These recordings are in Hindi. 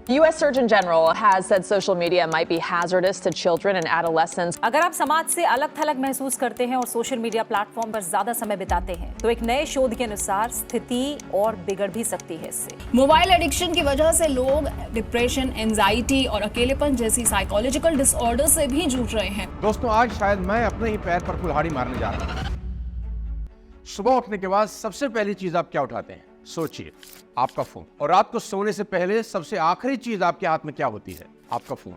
U.S. Surgeon General has said social media might be hazardous to children and adolescents. अगर आप समाज से अलग थलग महसूस करते हैं और सोशल मीडिया प्लेटफॉर्म पर ज्यादा समय बिताते हैं तो एक नए शोध के अनुसार स्थिति और बिगड़ भी सकती है इससे। मोबाइल एडिक्शन की वजह से लोग डिप्रेशन, एंजाइटी और अकेलेपन जैसी साइकोलॉजिकल डिसऑर्डर से भी जूझ रहे हैं। दोस्तों, आज शायद मैं अपने ही पैर पर कुल्हाड़ी मारने जा रहा हूं। सुबह उठने के बाद सबसे पहली चीज आप क्या उठाते हैं? सोचिए, आपका फोन। और रात को सोने से पहले सबसे आखिरी चीज आपके हाथ में क्या होती है? आपका फोन।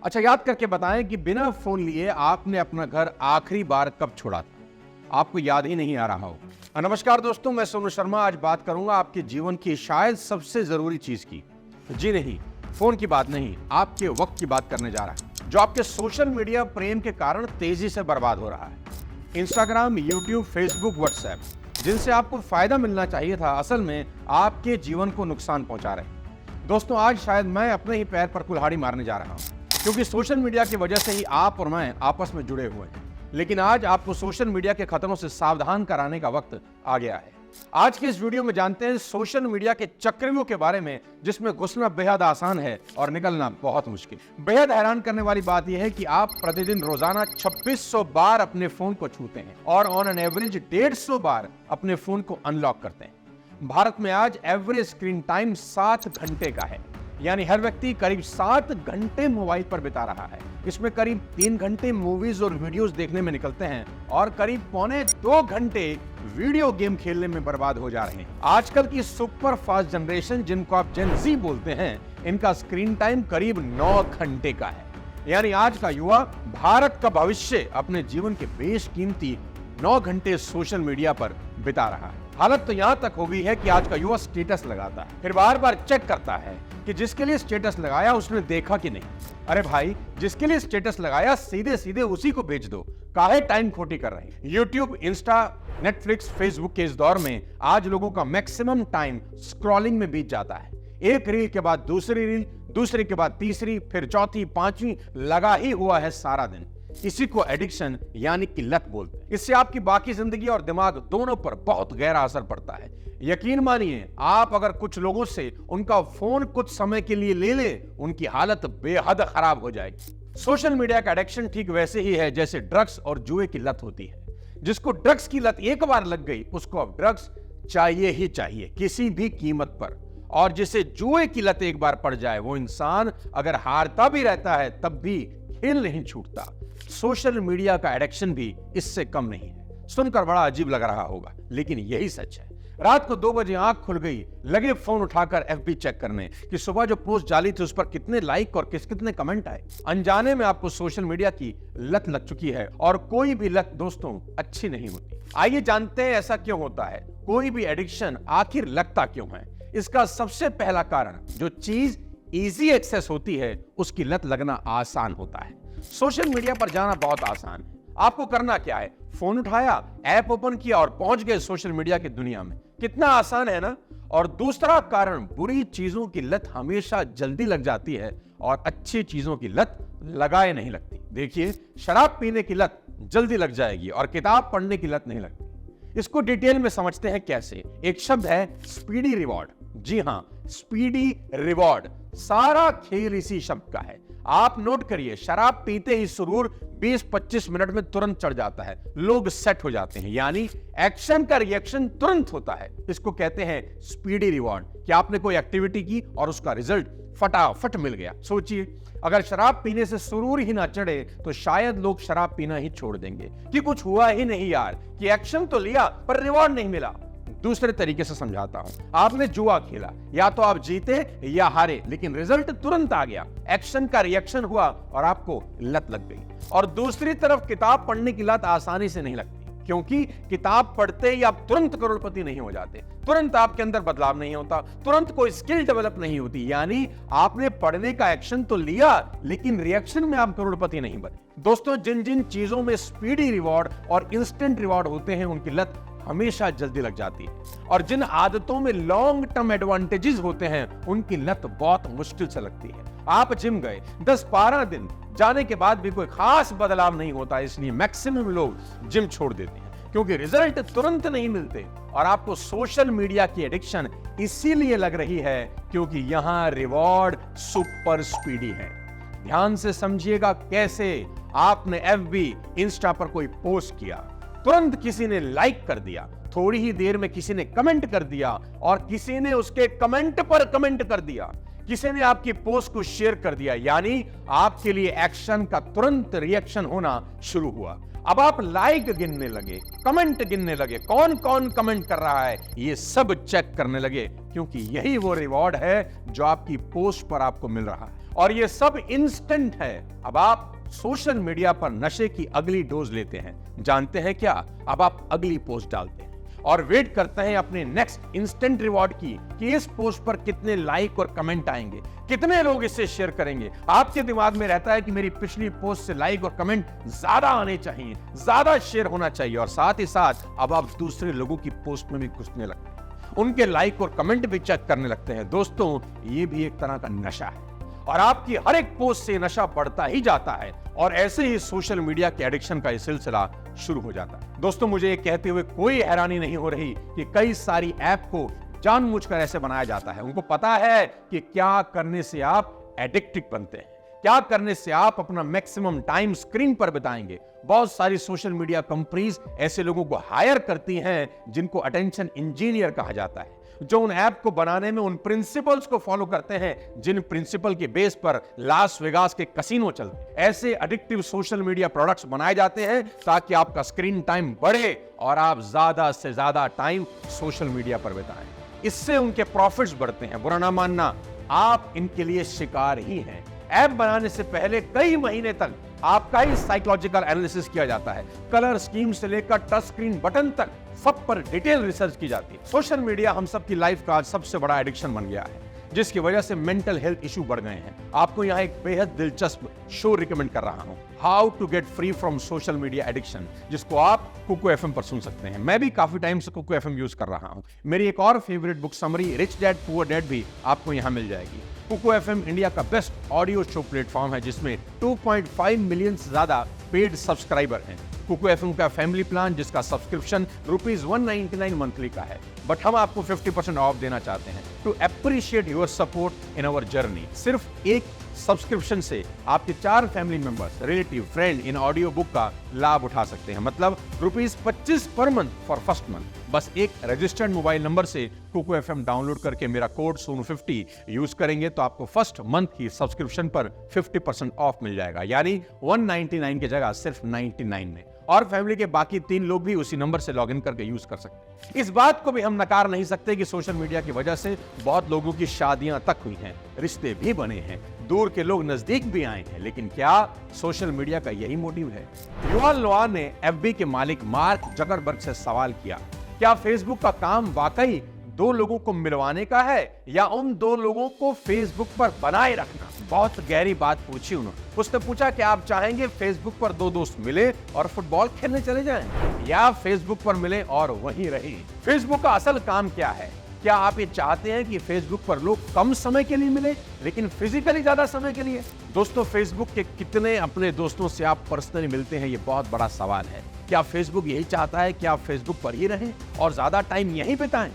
अच्छा, याद करके बताएं कि बिना फोन लिए आपने अपना घर आखिरी बार कब छोड़ा था? आपको याद ही नहीं आ रहा हो। नमस्कार दोस्तों, मैं सोनू शर्मा। आज बात करूंगा आपके जीवन की शायद सबसे जरूरी चीज की। जी नहीं, फोन की बात नहीं, आपके वक्त की बात करने जा रहा है, जो आपके सोशल मीडिया प्रेम के कारण तेजी से बर्बाद हो रहा है। इंस्टाग्राम, यूट्यूब, फेसबुक, व्हाट्सएप, जिनसे आपको फायदा मिलना चाहिए था, असल में आपके जीवन को नुकसान पहुंचा रहे हैं। दोस्तों, आज शायद मैं अपने ही पैर पर कुल्हाड़ी मारने जा रहा हूं, क्योंकि सोशल मीडिया की वजह से ही आप और मैं आपस में जुड़े हुए हैं। लेकिन आज आपको सोशल मीडिया के खतरों से सावधान कराने का वक्त आ गया है। आज के इस वीडियो में जानते हैं सोशल मीडिया के चक्रव्यूह के बारे में, जिसमें घुसना बेहद आसान है और निकलना बहुत मुश्किल। बेहद हैरान करने वाली बात यह है कि आप प्रतिदिन रोजाना 2600 बार अपने फोन को छूते हैं और ऑन एन एवरेज 150 बार अपने फोन को अनलॉक करते हैं। भारत में आज एवरेज स्क्रीन टाइम 7 घंटे का है, यानी हर व्यक्ति करीब 7 घंटे मोबाइल पर बिता रहा है। इसमें करीब 3 घंटे मूवीज और वीडियोस देखने में निकलते हैं और करीब पौने 2 घंटे वीडियो गेम खेलने में बर्बाद हो जा रहे हैं। आजकल की सुपर फास्ट जनरेशन, जिनको आप जेन ज़ी बोलते हैं, इनका स्क्रीन टाइम करीब 9 घंटे का है। यानी आज का युवा, भारत का भविष्य, अपने जीवन के बेशकीमती 9 घंटे सोशल मीडिया पर बिता रहा है। हालत तो यहां तक हो गई है कि आज का युवा स्टेटस लगाता है, फिर बार बार चेक करता है कि जिसके लिए स्टेटस लगाया उसने देखा कि नहीं। अरे भाई, जिसके लिए स्टेटस लगाया सीधे सीधे उसी को भेज दो, काहे टाइम खोटी कर रहे हैं। यूट्यूब, इंस्टा, नेटफ्लिक्स, फेसबुक के इस दौर में आज लोगों का मैक्सिमम टाइम स्क्रॉलिंग में बीत जाता है। एक रील के बाद दूसरी रील, दूसरी के बाद तीसरी, फिर चौथी, पांचवी, लगा ही हुआ है सारा दिन। इसी को एडिक्शन यानी कि लत बोलते हैं। इससे आपकी बाकी जिंदगी और दिमाग दोनों पर बहुत गहरा असर पड़ता है। यकीन मानिए, आप अगर कुछ लोगों से उनका फोन कुछ समय के लिए ले ले, उनकी हालत बेहद खराब हो जाएगी। सोशल मीडिया का एडिक्शन ठीक वैसे ही है जैसे ड्रग्स और जुए की लत होती है। जिसको ड्रग्स की लत एक बार लग गई, उसको अब ड्रग्स चाहिए ही चाहिए, किसी भी कीमत पर। और जिसे जुए की लत एक बार पड़ जाए, वो इंसान अगर हारता भी रहता है तब भी खेल नहीं छूटता। सोशल मीडिया का एडिक्शन भी इससे कम नहीं है। सुनकर बड़ा अजीब लग रहा होगा, लेकिन यही सच है। रात को 2 बजे आंख खुल गई, लगे फोन उठाकर एफबी चेक करने कि सुबह जो पोस्ट डाली थी उस पर कितने लाइक और कितने कमेंट आए। अनजाने में आपको सोशल मीडिया की लत लग चुकी है, और कोई भी लत दोस्तों अच्छी नहीं होती। आइए जानते हैं ऐसा क्यों होता है, कोई भी एडिक्शन आखिर लगता क्यों है। इसका सबसे पहला कारण, जो चीज इजी एक्सेस होती है उसकी लत लगना आसान होता है। सोशल मीडिया पर जाना बहुत आसान है। आपको करना क्या है? फोन उठाया, ऐप ओपन किया और पहुंच गए सोशल मीडिया की दुनिया में। कितना आसान है ना। और दूसरा कारण, बुरी चीजों की लत हमेशा जल्दी लग जाती है और अच्छी चीजों की लत लगाए नहीं लगती। देखिए, शराब पीने की लत जल्दी लग जाएगी और किताब पढ़ने की लत नहीं लगती। इसको डिटेल में समझते हैं कैसे। एक शब्द है स्पीडी रिवॉर्ड। जी हां, स्पीडी रिवॉर्ड। सारा खेल इसी शब्द का है। आप नोट करिए, शराब पीते ही सुरूर 20-25 मिनट में तुरंत चढ़ जाता है, लोग सेट हो जाते हैं, यानी एक्शन का रिएक्शन तुरंत होता है। इसको कहते हैं स्पीडी रिवॉर्ड, कि आपने कोई एक्टिविटी की और उसका रिजल्ट फटाफट मिल गया। सोचिए, अगर शराब पीने से सुरूर ही ना चढ़े तो शायद लोग शराब पीना ही छोड़ देंगे कि कुछ हुआ ही नहीं यार, कि एक्शन तो लिया पर रिवॉर्ड नहीं मिला। दूसरे तरीके से समझाता हूं, आपने जुआ खेला, या तो आप जीते या हारे, लेकिन रिजल्ट तुरंत आ गया, एक्शन का रिएक्शन हुआ और आपको लत लग गई। और दूसरी तरफ किताब पढ़ने की लत आसानी से नहीं लगती, क्योंकि किताब पढ़ते ही आप तुरंत करोड़पति नहीं हो जाते, तुरंत आपके अंदर बदलाव नहीं होता, तुरंत कोई स्किल डेवलप नहीं होती। यानी आपने पढ़ने का एक्शन तो लिया, लेकिन रिएक्शन में आप करोड़पति नहीं बने। दोस्तों, जिन जिन चीजों में स्पीडी रिवॉर्ड और इंस्टेंट रिवॉर्ड होते हैं, उनकी लत हमेशा जल्दी लग जाती है। और जिन आदतों में लॉन्ग टर्म एडवांटेजेस होते हैं, उनकी लत बहुत मुश्किल से लगती है। आप जिम गए, 10-12 दिन जाने के बाद भी कोई खास बदलाव नहीं होता, इसलिए मैक्सिमम लोग जिम छोड़ देते हैं, क्योंकि रिजल्ट तुरंत नहीं मिलते। और आपको सोशल मीडिया की एडिक्शन इसीलिए लग रही है क्योंकि यहां रिवॉर्ड सुपर स्पीडी है। ध्यान से समझिएगा कैसे। आपने FB, इंस्टा पर कोई पोस्ट किया, तुरंत किसी ने लाइक कर दिया, थोड़ी ही देर में किसी ने कमेंट कर दिया और किसी ने उसके कमेंट पर कमेंट कर दिया, किसी ने आपकी पोस्ट को शेयर कर दिया, यानी आपके लिए एक्शन का तुरंत रिएक्शन होना शुरू हुआ। अब आप लाइक गिनने लगे, कमेंट गिनने लगे, कौन कौन कमेंट कर रहा है ये सब चेक करने लगे, क्योंकि यही वो रिवॉर्ड है जो आपकी पोस्ट पर आपको मिल रहा है और ये सब इंस्टेंट है। अब आप सोशल मीडिया पर नशे की अगली डोज लेते हैं। जानते हैं क्या? अब आप अगली पोस्ट डालते हैं और वेट करते हैं अपने नेक्स्ट इंस्टेंट रिवॉर्ड की कि इस पोस्ट पर कितने लाइक और कमेंट आएंगे, कितने लोग इसे शेयर करेंगे। आपके दिमाग में रहता है कि मेरी पिछली पोस्ट से लाइक और कमेंट ज्यादा आने चाहिए, ज्यादा शेयर होना चाहिए, और साथ ही साथ अब आप दूसरे लोगों की पोस्ट में भी घुसने लगते हैं, उनके लाइक और कमेंट भी चेक करने लगते हैं। दोस्तों, ये भी एक तरह का नशा है और आपकी हर एक पोस्ट से नशा बढ़ता ही जाता है और ऐसे ही सोशल मीडिया के एडिक्शन का ये सिलसिला शुरू हो जाता है। दोस्तों, मुझे ये कहते हुए कोई हैरानी नहीं हो रही कि कई सारी ऐप को जानबूझकर ऐसे बनाया जाता है। उनको पता है कि क्या करने से आप एडिक्टिव बनते हैं, क्या करने से आप अपना मैक्सिमम टाइम स्क्रीन पर बिताएंगे। बहुत सारी सोशल मीडिया कंपनीज ऐसे लोगों को हायर करती हैं जिनको अटेंशन इंजीनियर कहा जाता है, जो उन ऐप को बनाने में उन प्रिंसिपल्स को फॉलो करते हैं जिन प्रिंसिपल के बेस पर लास वेगास के कसिनो चलते हैं। ऐसे एडिक्टिव सोशल मीडिया प्रोडक्ट्स बनाए जाते हैं ताकि आपका स्क्रीन टाइम बढ़े और आप ज्यादा से ज्यादा टाइम सोशल मीडिया पर बिताएं। इससे उनके प्रॉफिट्स बढ़ते हैं। बुरा ना मानना, आप इनके लिए शिकार ही हैं। ऐप बनाने से पहले कई महीने तक आपका ही साइकोलॉजिकल एनालिसिस किया जाता है। कलर स्कीम से लेकर टच स्क्रीन बटन तक सब पर डिटेल रिसर्च की जाती है। सोशल मीडिया हम सबकी लाइफ का आज सबसे बड़ा एडिक्शन बन गया है, जिसकी वजह से मेंटल हेल्थ इशू बढ़ गए हैं। आपको यहाँ एक बेहद दिलचस्प शो रिकमेंड कर रहा हूँ, how to get free from social media addiction, जिसको आप कुकू FM पर सुन सकते हैं। मैं भी काफी टाइम से कुकू FM यूज कर रहा हूँ। मेरी एक और favourite book summary rich dad poor dad भी आपको यहाँ मिल जाएगी। कुकू FM इंडिया का बेस्ट ऑडियो शो प्लेटफॉर्म है जिसमें 2.5 मिलियन से ज्यादा पेड सब्सक्राइबर हैं। कुकू FM का फैमिली प्लान जिसका सब्सक्रिप्शन ₹199 मंथली का है, बट हम आपको 50% ऑफ देना चाहते हैं to appreciate your support in our journey. सिर्फ एक सब्सक्रिप्शन से आपके 4 family members, relative, friend in audio book का लाभ उठा सकते हैं, मतलब ₹25 per month for first month. बस एक रजिस्टर्ड मोबाइल नंबर से कुकू FM डाउनलोड करके मेरा कोड सोनू50 यूज करेंगे तो आपको फर्स्ट मंथ की सब्सक्रिप्शन पर 50% ऑफ मिल जाएगा, यानी 199 की जगह सिर्फ 99 में। और फैमिली के बाकी 3 लोग भी उसी नंबर से लॉगिन करके यूज कर सकते हैं। इस बात को भी हम नकार नहीं सकते कि सोशल मीडिया की वजह से बहुत लोगों की शादियां तक हुई हैं, रिश्ते भी बने हैं, दूर के लोग नजदीक भी आए हैं। लेकिन क्या सोशल मीडिया का यही मोटिव है? युवाल नोआ ने FB के मालिक मार्क जकरबर्ग से सवाल किया, क्या फेसबुक का काम वाकई 2 लोगों को मिलवाने का है या उन 2 लोगों को फेसबुक पर बनाए रखना? बहुत गहरी बात पूछी उन्होंने। उसने पूछा कि आप चाहेंगे फेसबुक पर 2 दोस्त मिले और फुटबॉल खेलने चले जाएं, या फेसबुक पर मिले और वहीं रहें? फेसबुक का असल काम क्या है? क्या आप ये चाहते हैं कि फेसबुक पर लोग कम समय के लिए मिले लेकिन फिजिकली ज्यादा समय के लिए? दोस्तों, फेसबुक के कितने अपने दोस्तों से आप पर्सनली मिलते हैं, ये बहुत बड़ा सवाल है। क्या फेसबुक यही चाहता है कि आप फेसबुक पर ही रहें और ज्यादा टाइम यहीं बिताएं?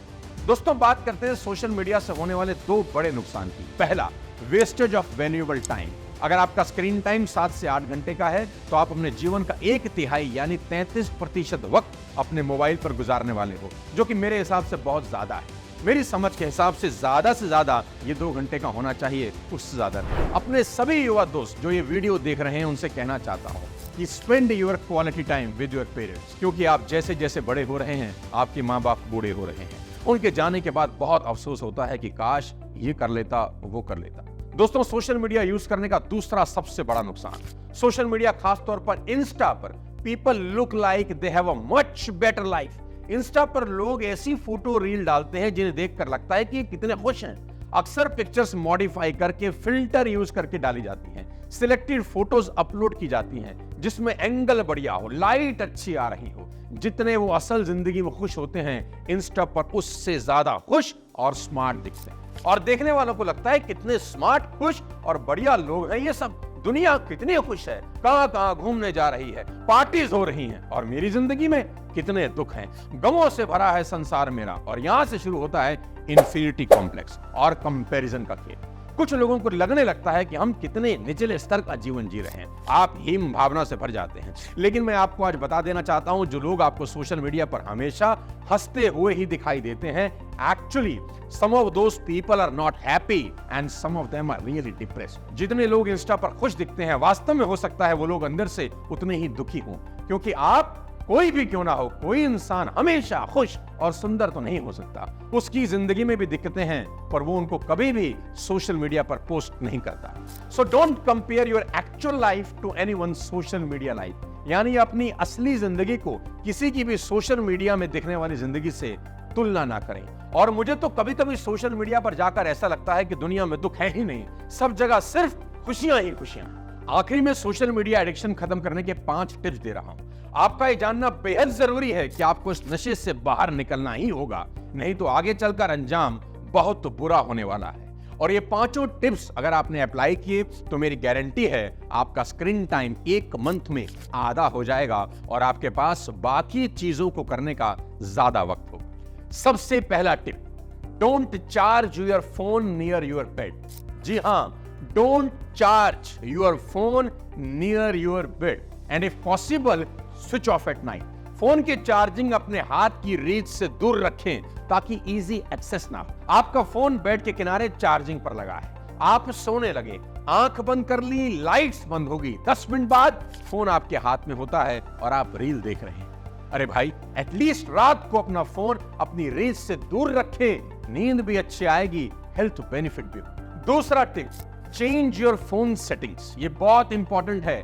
दोस्तों, बात करते हैं सोशल मीडिया से होने वाले 2 बड़े नुकसान की। पहला, वेस्टेज ऑफ वैल्यूएबल टाइम। अगर आपका स्क्रीन टाइम 7 से 8 घंटे का है तो आप अपने जीवन का 1/3 यानी 33% वक्त अपने मोबाइल पर गुजारने वाले हो, जो कि मेरे हिसाब से बहुत ज्यादा है। मेरी समझ के हिसाब से ज्यादा ये 2 घंटे का होना चाहिए, उससे ज्यादा नहीं। अपने सभी युवा दोस्त जो ये वीडियो देख रहे हैं उनसे कहना चाहता हूँ कि spend your quality time with your parents, क्योंकि आप जैसे जैसे बड़े हो रहे हैं आपके माँ बाप बूढ़े हो रहे हैं। उनके जाने के बाद बहुत अफसोस होता है कि काश ये कर लेता, वो कर लेता। दोस्तों, सोशल मीडिया यूज करने का दूसरा सबसे बड़ा नुकसान, सोशल मीडिया खासतौर पर इंस्टा पर people look like they have a much better life. Insta पर लोग ऐसी फोटो रील डालते हैं जिन्हें देखकर लगता है कि ये कितने खुश हैं। अक्सर पिक्चर्स मॉडिफाई करके फिल्टर यूज करके डाली जाती हैं, सिलेक्टेड फोटोज अपलोड की जाती हैं जिसमें एंगल बढ़िया हो, लाइट अच्छी आ रही हो। जितने वो असल जिंदगी में खुश होते हैं, इंस्टा पर उससे ज्यादा खुश और स्मार्ट दिखते हैं और देखने वालों को लगता है कितने स्मार्ट, खुश और बढ़िया लोग हैं ये सब। दुनिया कितनी खुश है, कहां घूमने जा रही है, पार्टीज हो रही हैं, और मेरी जिंदगी में कितने दुख हैं, गमों से भरा है संसार मेरा। और यहां से शुरू होता है इंफीरियरिटी कॉम्प्लेक्स और कंपैरिजन का खेल। कुछ लोगों को लगने लगता है कि हम कितने निचले स्तर का जीवन जी रहे हैं, आप हीन भावना से भर जाते हैं। लेकिन मैं आपको आज बता देना चाहता हूं, जो लोग आपको सोशल मीडिया पर हमेशा हंसते हुए ही दिखाई देते हैं, actually some of those people are not happy and some of them are really depressed. जितने लोग इंस्टा पर खुश दिखते हैं, वास्तव में हो सकता है वो लोग अंदर से उतने ही दुखी हों, क्योंकि आप कोई भी क्यों ना हो, कोई इंसान हमेशा खुश और सुंदर तो नहीं हो सकता। उसकी जिंदगी में भी दिक्कतें हैं, पर वो उनको कभी भी सोशल मीडिया पर पोस्ट नहीं करता। So don't compare your actual life to anyone social media life. यानी अपनी असली जिंदगी को किसी की भी सोशल मीडिया में दिखने वाली जिंदगी से तुलना ना करें। और मुझे तो कभी कभी सोशल मीडिया पर जाकर ऐसा लगता है कि दुनिया में दुख है ही नहीं, सब जगह सिर्फ खुशियां ही खुशियां। आखिर में सोशल मीडिया एडिक्शन खत्म करने के 5 टिप्स दे रहा हूं। आपका ये जानना बेहद जरूरी है कि आपको इस नशे से बाहर निकलना ही होगा, नहीं तो आगे चलकर अंजाम बहुत बुरा होने वाला है। और ये 5 टिप्स अगर आपने अप्लाई किए तो मेरी गारंटी है आपका स्क्रीन टाइम 1 मंथ में आधा हो जाएगा और आपके पास बाकी चीजों को करने का ज्यादा वक्त होगा। सबसे पहला tip, don't charge your phone near your bed. जी हां, don't charge your phone near your bed and if possible switch off at night. Phone की चार्जिंग अपने हाथ की रीच से दूर रखें ताकि इजी एक्सेस ना हो। आपका फोन बेड के किनारे चार्जिंग पर लगा है, आप सोने लगे, आंख बंद कर ली, लाइट्स बंद होगी, 10 मिनट बाद फोन आपके हाथ में होता है और आप रील देख रहे हैं। अरे भाई, एटलीस्ट रात को अपना फोन अपनी रीच से दूर रखें, नींद भी अच्छी आएगी, हेल्थ बेनिफिट भी। दूसरा tip, change your phone settings. ये बहुत इंपॉर्टेंट है,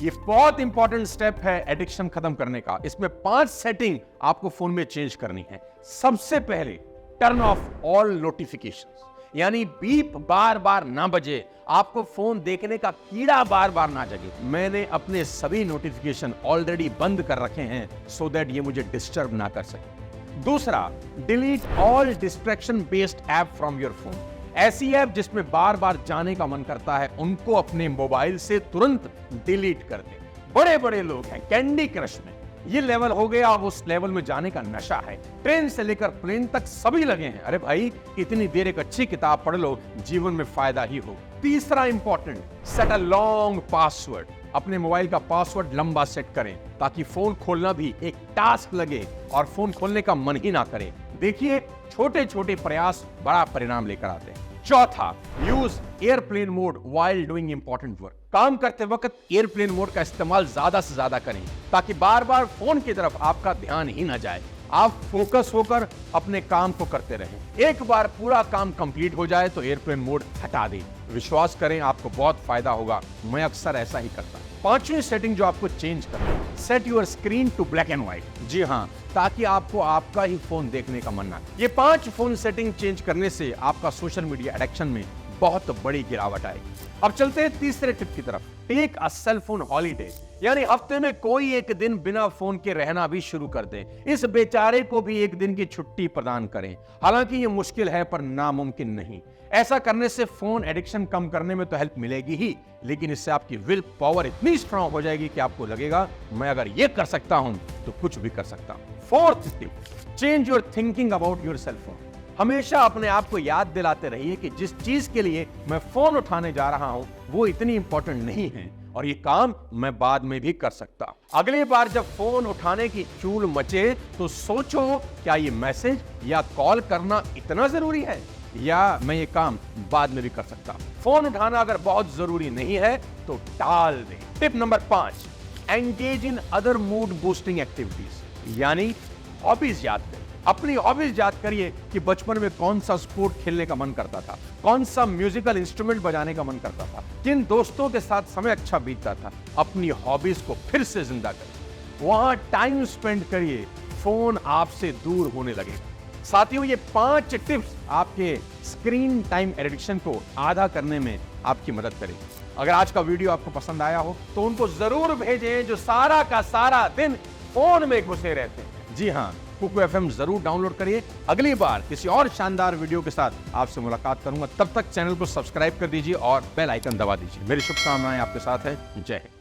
ये बहुत इंपॉर्टेंट स्टेप है एडिक्शन खत्म करने का। इसमें 5 सेटिंग आपको फोन में चेंज करनी है। सबसे पहले, टर्न ऑफ ऑल नोटिफिकेशंस, यानी बीप बार बार ना बजे, आपको फोन देखने का कीड़ा बार बार ना जगे। मैंने अपने सभी नोटिफिकेशन ऑलरेडी बंद कर रखे हैं सो दैट ये मुझे डिस्टर्ब ना कर सके। दूसरा, delete all distraction based app from your phone. ऐसी ऐप जिसमें बार बार जाने का मन करता है, उनको अपने मोबाइल से तुरंत डिलीट कर दें। बड़े बड़े लोग हैं कैंडी क्रश में, ये लेवल हो गया, अब उस लेवल में जाने का नशा है। ट्रेन से लेकर प्लेन तक सभी लगे हैं। अरे भाई, इतनी देर एक अच्छी किताब पढ़ लो, जीवन में फायदा ही हो। तीसरा important, set a long password. अपने मोबाइल का पासवर्ड लंबा सेट करें ताकि फोन खोलना भी एक टास्क लगे और फोन खोलने का मन ही ना करे। देखिए, छोटे छोटे प्रयास बड़ा परिणाम लेकर आते हैं। चौथा, use airplane mode while doing important work. काम करते वक्त एयरप्लेन मोड का इस्तेमाल ज्यादा से ज्यादा करें ताकि बार बार फोन की तरफ आपका ध्यान ही ना जाए, आप फोकस होकर अपने काम को करते रहें। एक बार पूरा काम कंप्लीट हो जाए तो एयरप्लेन मोड हटा दें। विश्वास करें, आपको बहुत फायदा होगा, मैं अक्सर ऐसा ही करता हूं। 5वीं सेटिंग जो आपको चेंज करना है, set your screen to black and white. जी हां, ताकि आपको आपका ही फोन देखने का मन ना करे। ये 5 फोन सेटिंग चेंज करने से आपका सोशल मीडिया एडिक्शन में बहुत बड़ी गिरावट आएगी। अब चलते हैं तीसरे टिप की तरफ, take a cell phone holiday. यानी हफ्ते में कोई एक दिन बिना फोन के रहना भी शुरू कर दें। इस बेचारे को भी एक दिन की छुट्टी प्रदान करें। हालांकि ये मुश्किल है पर नामुमकिन नहीं। ऐसा करने से फोन एडिक्शन कम करने में तो हेल्प मिलेगी ही, लेकिन इससे आपकी विल पावर इतनी स्ट्रांग हो जाएगी कि आपको लगेगा मैं अगर ये कर सकता हूं तो कुछ भी कर सकता हूं। Fourth tip, change your thinking about your cell phone. हमेशा अपने आप को याद दिलाते रहिए कि जिस चीज के लिए मैं फोन उठाने जा रहा हूं वो इतनी इंपॉर्टेंट नहीं है और ये काम मैं बाद में भी कर सकता। अगली बार जब फोन उठाने की चूल मचे तो सोचो, क्या ये मैसेज या कॉल करना इतना जरूरी है या मैं ये काम बाद में भी कर सकता। फोन उठाना अगर बहुत जरूरी नहीं है तो टाल दें। Tip number 5, engage in other mood boosting activities. यानी हॉबीज याद करें। अपनी हॉबीज याद करिए कि बचपन में कौन सा स्पोर्ट खेलने का मन करता था, कौन सा म्यूजिकल इंस्ट्रूमेंट बजाने का मन करता था, किन दोस्तों के साथ समय अच्छा बीतता था। अपनी हॉबीज को फिर से जिंदा करिए, वहां टाइम स्पेंड करिए, फोन आपसे दूर होने लगेगा। साथियों, ये 5 टिप्स आपके स्क्रीन टाइम एडिक्शन को आधा करने में आपकी मदद करेगी। अगर आज का वीडियो आपको पसंद आया हो तो उनको जरूर भेजें जो सारा का सारा दिन फोन में घुसे रहते हैं। जी हाँ, कुकू FM जरूर डाउनलोड करिए। अगली बार किसी और शानदार वीडियो के साथ आपसे मुलाकात करूंगा। तब तक चैनल को सब्सक्राइब कर दीजिए और बेल आइकन दबा दीजिए। मेरी शुभकामनाएं आपके साथ है। जय हिंद।